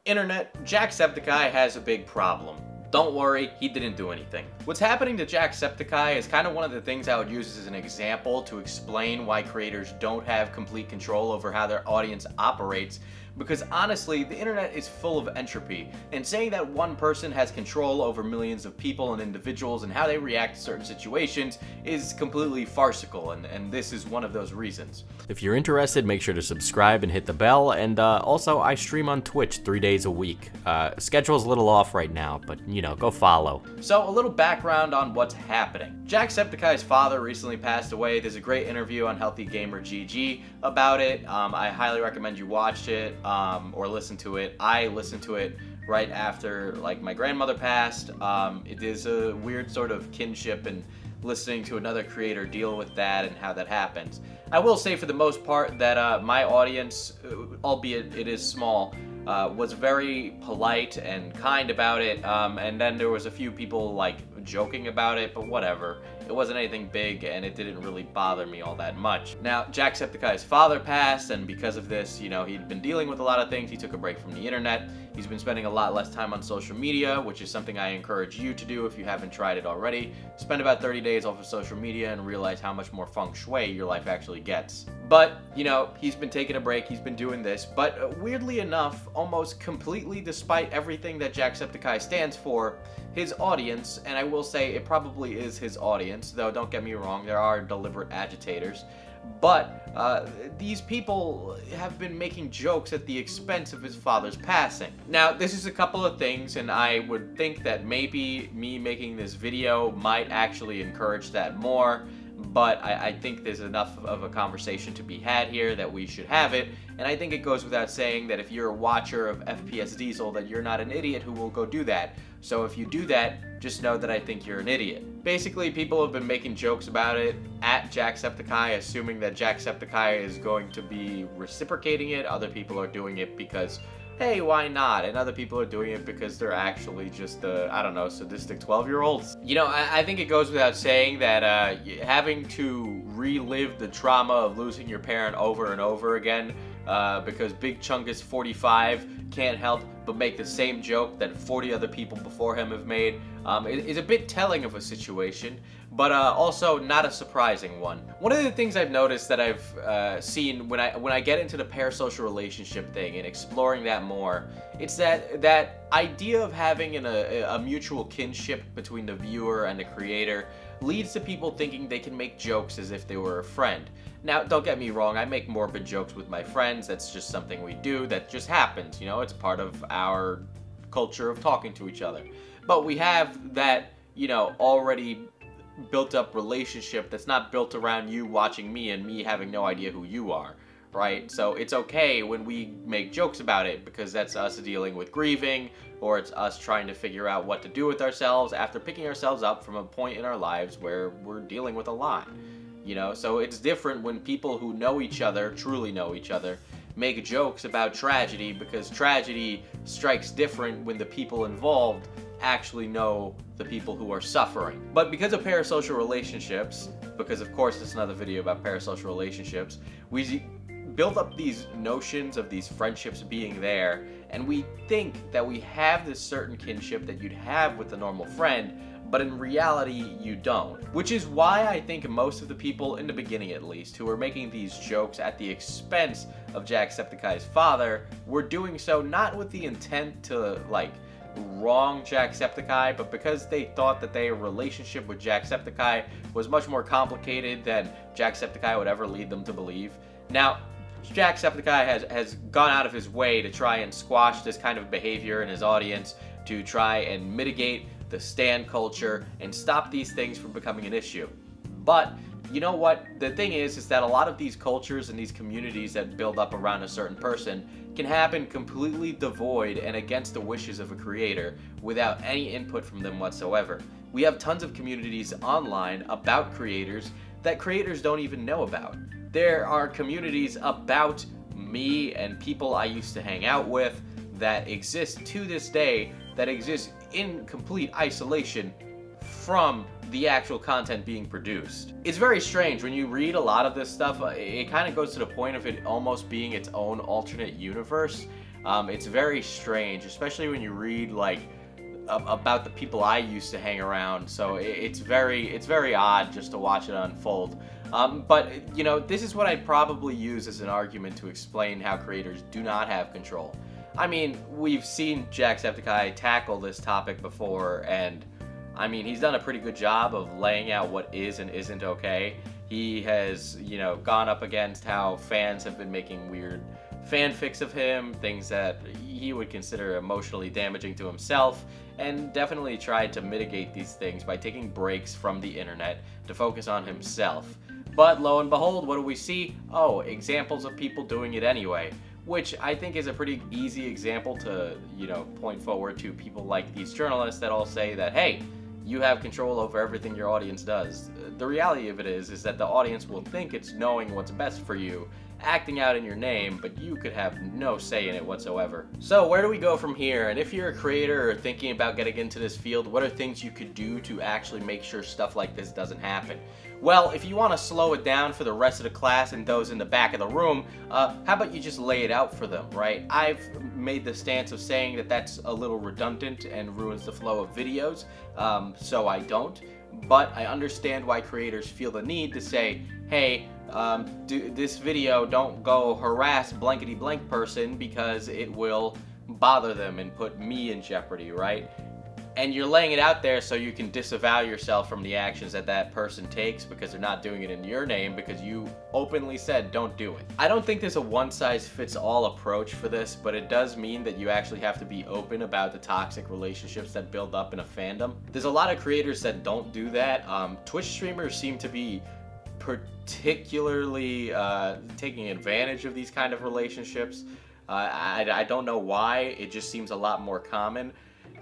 Internet, JackSepticEye has a big problem. Don't worry, he didn't do anything. What's happening to JackSepticEye is kind of one of the things I would use as an example to explain why creators don't have complete control over how their audience operates, because honestly, the internet is full of entropy, and saying that one person has control over millions of people and individuals and how they react to certain situations is completely farcical, and this is one of those reasons. If you're interested, make sure to subscribe and hit the bell, and also I stream on Twitch 3 days a week. Schedule's a little off right now, but you know, go follow. So a little background on what's happening. JackSepticEye's father recently passed away. There's a great interview on Healthy Gamer GG about it. I highly recommend you watch it or listen to it. I listened to it right after like my grandmother passed. It is a weird sort of kinship and listening to another creator deal with that and how that happens. I will say for the most part that my audience, albeit it is small, was very polite and kind about it, and then there was a few people like joking about it, but whatever. It wasn't anything big and it didn't really bother me all that much. Now, JackSepticEye's father passed, and because of this, you know, he'd been dealing with a lot of things. He took a break from the internet. He's been spending a lot less time on social media, which is something I encourage you to do if you haven't tried it already. Spend about 30 days off of social media and realize how much more feng shui your life actually gets. But, you know, he's been taking a break, he's been doing this, but weirdly enough, almost completely despite everything that JackSepticEye stands for, his audience, and I will say it probably is his audience, though don't get me wrong, there are deliberate agitators, but these people have been making jokes at the expense of his father's passing. Now, this is a couple of things, and I would think that maybe me making this video might actually encourage that more, but I think there's enough of a conversation to be had here that we should have it, and I think it goes without saying that if you're a watcher of FPS Diesel, that you're not an idiot who will go do that. So if you do that, just know that I think you're an idiot. Basically, people have been making jokes about it at JackSepticEye, assuming that JackSepticEye is going to be reciprocating it. Other people are doing it because, hey, why not? And other people are doing it because they're actually just, I don't know, sadistic 12-year-olds. You know, I think it goes without saying that having to relive the trauma of losing your parent over and over again because Big Chungus 45 can't help but make the same joke that 40 other people before him have made is a bit telling of a situation, but also not a surprising one. One of the things I've noticed that I've seen when I get into the parasocial relationship thing and exploring that more, it's that idea of having a mutual kinship between the viewer and the creator leads to people thinking they can make jokes as if they were a friend. Now, don't get me wrong, I make morbid jokes with my friends. That's just something we do. That just happens, you know, it's part of our culture of talking to each other. But we have that, you know, already built up relationship that's not built around you watching me and me having no idea who you are, right? So it's okay when we make jokes about it because that's us dealing with grieving, or it's us trying to figure out what to do with ourselves after picking ourselves up from a point in our lives where we're dealing with a lot. You know, so it's different when people who know each other, truly know each other, make jokes about tragedy, because tragedy strikes different when the people involved actually know the people who are suffering. But because of parasocial relationships, because of course it's another video about parasocial relationships, we build up these notions of these friendships being there, and we think that we have this certain kinship that you'd have with a normal friend, but in reality, you don't. Which is why I think most of the people, in the beginning at least, who are making these jokes at the expense of JackSepticEye's father, were doing so not with the intent to, like, wrong JackSepticEye, but because they thought that their relationship with JackSepticEye was much more complicated than JackSepticEye would ever lead them to believe. Now, JackSepticEye has gone out of his way to try and squash this kind of behavior in his audience, to try and mitigate the stan culture and stop these things from becoming an issue. But you know what? The thing is that a lot of these cultures and these communities that build up around a certain person can happen completely devoid and against the wishes of a creator without any input from them whatsoever. We have tons of communities online about creators that creators don't even know about. There are communities about me and people I used to hang out with that exist to this day, that exist in complete isolation from the actual content being produced. It's very strange when you read a lot of this stuff. It kind of goes to the point of it almost being its own alternate universe. It's very strange, especially when you read like about the people I used to hang around. So it's very odd just to watch it unfold. But you know, this is what I'd probably use as an argument to explain how creators do not have control. I mean, we've seen Jacksepticeye tackle this topic before, and I mean, he's done a pretty good job of laying out what is and isn't okay. He has, you know, gone up against how fans have been making weird fanfics of him, things that he would consider emotionally damaging to himself, and definitely tried to mitigate these things by taking breaks from the internet to focus on himself. But lo and behold, what do we see? Oh, examples of people doing it anyway. Which I think is a pretty easy example to, you know, point forward to people like these journalists that all say that, hey, you have control over everything your audience does. The reality of it is that the audience will think it's knowing what's best for you, acting out in your name, but you could have no say in it whatsoever. So where do we go from here? And if you're a creator or thinking about getting into this field, what are things you could do to actually make sure stuff like this doesn't happen? Well, if you want to slow it down for the rest of the class and those in the back of the room, how about you just lay it out for them, right? I've made the stance of saying that that's a little redundant and ruins the flow of videos, so I don't. But I understand why creators feel the need to say, hey, this video, don't go harass blankety blank person because it will bother them and put me in jeopardy, right? And you're laying it out there so you can disavow yourself from the actions that that person takes because they're not doing it in your name because you openly said don't do it. I don't think there's a one-size-fits-all approach for this, but it does mean that you actually have to be open about the toxic relationships that build up in a fandom. There's a lot of creators that don't do that. Twitch streamers seem to be particularly taking advantage of these kind of relationships. I don't know why, it just seems a lot more common.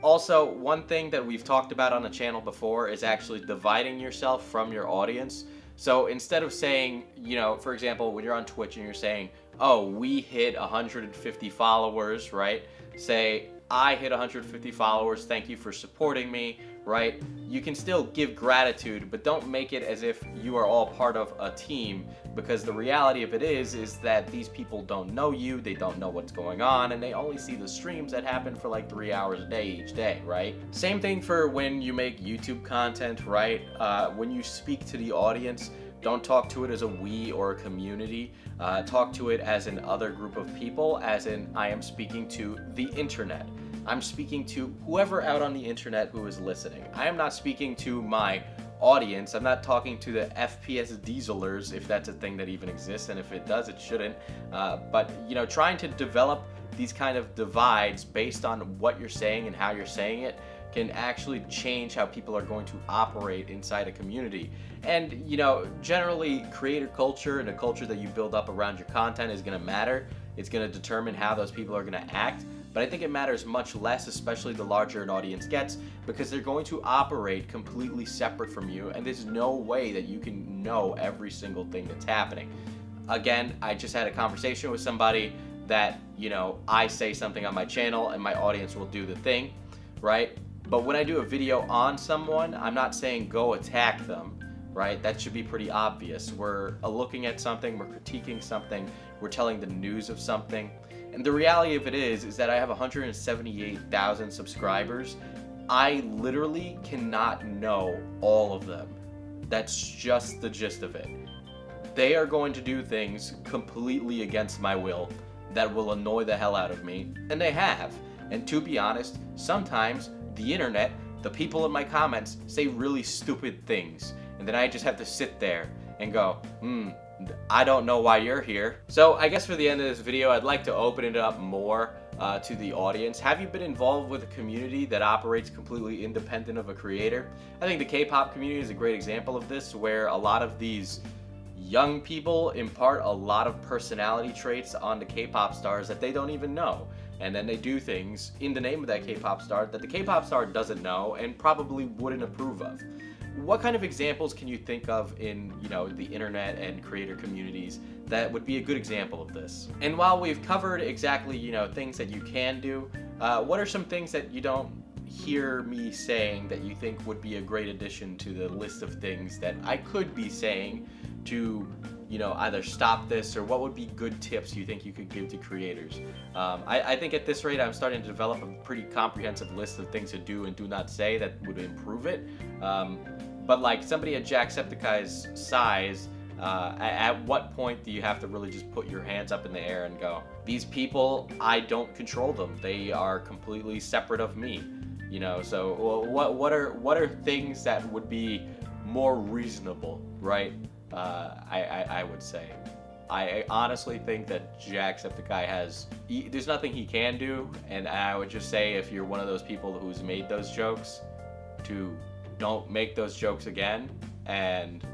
Also, one thing that we've talked about on the channel before is actually dividing yourself from your audience. So instead of saying, you know, for example, when you're on Twitch and you're saying, oh, we hit 150 followers, right? Say, I hit 150 followers, thank you for supporting me, right? You can still give gratitude, but don't make it as if you are all part of a team, because the reality of it is that these people don't know you, they don't know what's going on, and they only see the streams that happen for like 3 hours a day each day, right? Same thing for when you make YouTube content, right? When you speak to the audience, don't talk to it as a we or a community. Talk to it as an other group of people, as in I am speaking to the internet. I'm speaking to whoever out on the internet who is listening. I am not speaking to my audience. I'm not talking to the FPS dieselers, if that's a thing that even exists, and if it does, it shouldn't. But, you know, trying to develop these kind of divides based on what you're saying and how you're saying it can actually change how people are going to operate inside a community. And, you know, generally creator culture and a culture that you build up around your content is going to matter. It's going to determine how those people are going to act. But I think it matters much less, especially the larger an audience gets, because they're going to operate completely separate from you, and there's no way that you can know every single thing that's happening. Again, I just had a conversation with somebody that, you know, I say something on my channel and my audience will do the thing, right? But when I do a video on someone, I'm not saying go attack them, right? That should be pretty obvious. We're looking at something, we're critiquing something, we're telling the news of something. And the reality of it is that I have 178,000 subscribers. I literally cannot know all of them. That's just the gist of it. They are going to do things completely against my will that will annoy the hell out of me, and they have. And to be honest, sometimes the internet, the people in my comments, say really stupid things, and then I just have to sit there and go, I don't know why you're here. So I guess for the end of this video, I'd like to open it up more to the audience. Have you been involved with a community that operates completely independent of a creator? I think the K-pop community is a great example of this, where a lot of these young people impart a lot of personality traits onto K-pop stars that they don't even know. And then they do things in the name of that K-pop star that the K-pop star doesn't know and probably wouldn't approve of. What kind of examples can you think of in, you know, the internet and creator communities that would be a good example of this? And while we've covered exactly, you know, things that you can do, what are some things that you don't hear me saying that you think would be a great addition to the list of things that I could be saying to, you know, either stop this, or what would be good tips you think you could give to creators? I think at this rate I'm starting to develop a pretty comprehensive list of things to do and do not say that would improve it. But like somebody at Jacksepticeye's size, at what point do you have to really just put your hands up in the air and go, these people, I don't control them. They are completely separate of me. You know, so what are things that would be more reasonable, right? I would say. I honestly think that Jacksepticeye has, there's nothing he can do, and I would just say if you're one of those people who's made those jokes, to don't make those jokes again, and,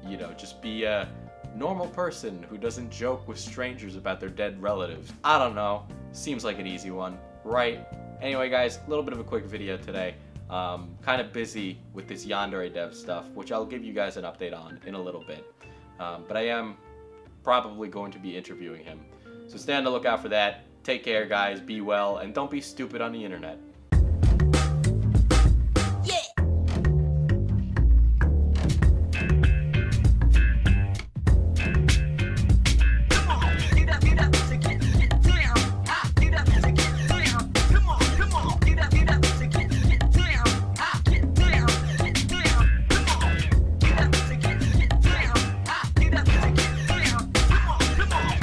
you know, just be a normal person who doesn't joke with strangers about their dead relatives. I don't know. Seems like an easy one, right? Anyway, guys, a little bit of a quick video today. Kind of busy with this Yandere dev stuff, which I'll give you guys an update on in a little bit. But I am probably going to be interviewing him. So stay on the lookout for that. Take care, guys. Be well, and don't be stupid on the internet.